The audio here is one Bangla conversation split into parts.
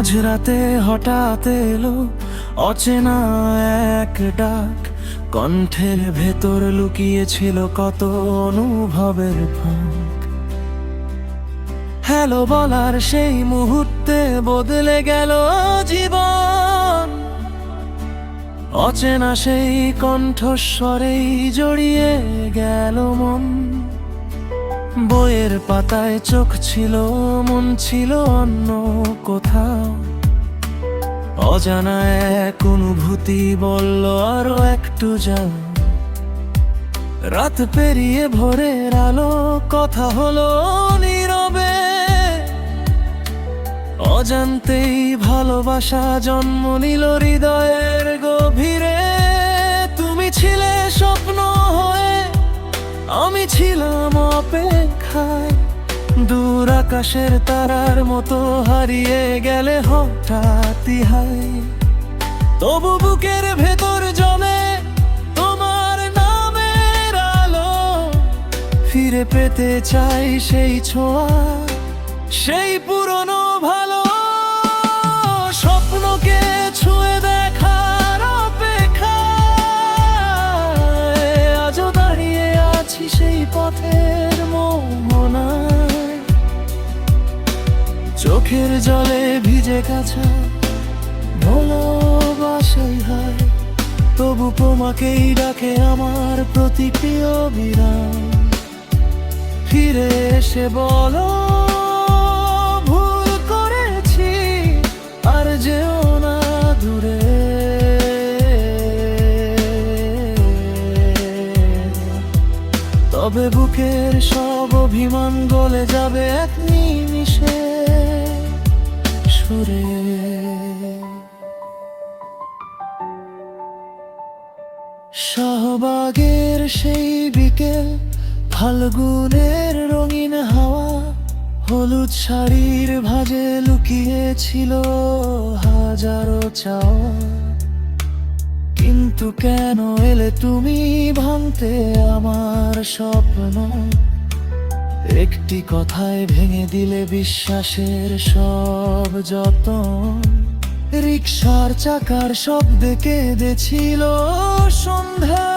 মাঝরাতে হঠাৎ এলো অচেনা এক ডাক, কণ্ঠের ভেতর লুকিয়েছিল কত অনুভবের ফাঁক। হ্যালো বলার সেই মুহূর্তে বদলে গেল জীবন, অচেনা সেই কণ্ঠস্বরেই জড়িয়ে গেল মন। বইয়ের পাতায় চোখ ছিল, মন ছিল অন্য কোথাও। অজানা এক অনুভূতি বলল আরো একটু যাও। রাত পেরিয়ে ভোরের আলো, কথা হলো নীরবে। অজান্তেই ভালোবাসা জন্ম নিল হৃদয়ের গভীরে। তুমি ছিলে স্বপ্ন হয়ে, আমি ছিলাম অপেক্ষায়। দূর আকাশের তারার মতো হারিয়ে গেলে হঠাৎই হায়। তবু বুকের ভেতর জমে তোমার নামের আলো। ফিরে পেতে চাই সেই ছোঁয়া, সেই পুরনো ভালো। স্বপ্নকে ছুঁয়ে দেখার অপেক্ষায় আজও দাঁড়িয়ে আছি সেই পথের মোহনায়। চোখের জলে ভিজে কাছা ভালোবাসাই হয়। তবু তোমাকেই ডাকে আমার প্রতি প্রিয় বিরাম। ফিরে এসে বলো ভুল করেছি, আর যেও না দূরে। তবে বুকের সব অভিমান গলে যাবে এক নিমিষে সুরে। শাহবাগের সেই বিকেল, ফাল্গুনের রঙিন হাওয়া। হলুদ শাড়ির ভাঁজে লুকিয়েছিল হাজারো চাওয়া। কিন্তু কেন এলে তুমি ভাঙতে আমার স্বপ্ন? একটি কথায় ভেঙে দিলে বিশ্বাসের সব যতন। রিকশার চাকার শব্দে কেঁদেছিল সন্ধ্যা।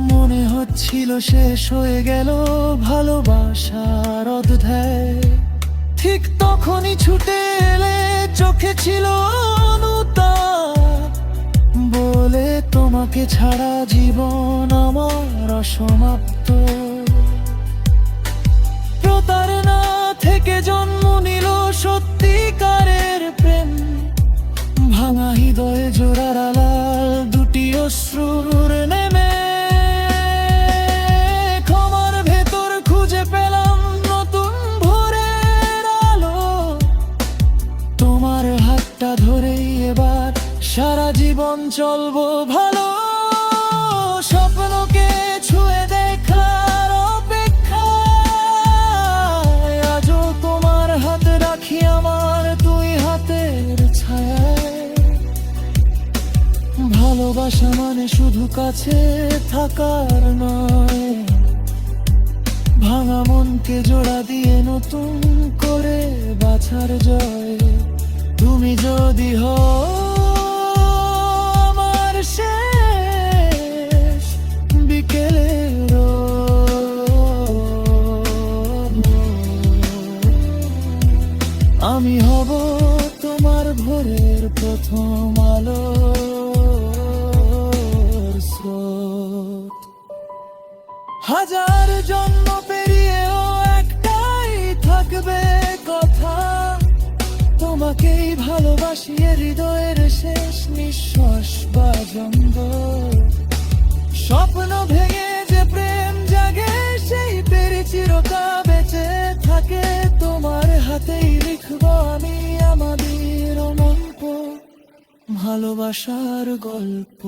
মনে হচ্ছিল শেষ হয়ে গেল ভালোবাসার অধ্যায়। ঠিক তখনই ছুটে এলে, চোখে ছিল অনুতাপ। বলে তোমাকে ছাড়া জীবন আমার অসমাপ্ত। প্রতারণা থেকে জন্ম নিল সত্যিকারের প্রেম। ভাঙা হৃদয়ে জোড়ার আলাল দুটি অশ্রুর নেমে। ক্ষমার ভেতর খুঁজে পেলাম নতুন ভোরের আলো। তোমার হাতটা ধরেই এবার সারা জীবন চলবো ভালো। স্বপ্নকে ছুঁয়ে দেখার অপেক্ষায় আজও তোমার হাত রাখি আমার দুই হাতের ছায়ায়। ভালোবাসা মানে শুধু কাছে থাকার নয়, ভাঙা মনকে জোড়া দিয়ে নতুন করে বাছার জয়। তুমি যদি হও আমার শেষ বিকেলের, আমি হব তোমার ভোরের প্রথম আলোর স্রোত। হাজার জন্ম পেরিয়েও একটাই থাকবে কথা, তোমাকেই ভালোবাসি হৃদয়ের শেষ নিঃশ্বাস পর্যন্ত। স্বপ্ন ভেঙে যে প্রেম জাগে, সেই পেরে চিরকা বেঁচে থাকে। তোমার হাতেই লিখব আমি আমাদের অনন্ত ভালোবাসার গল্প।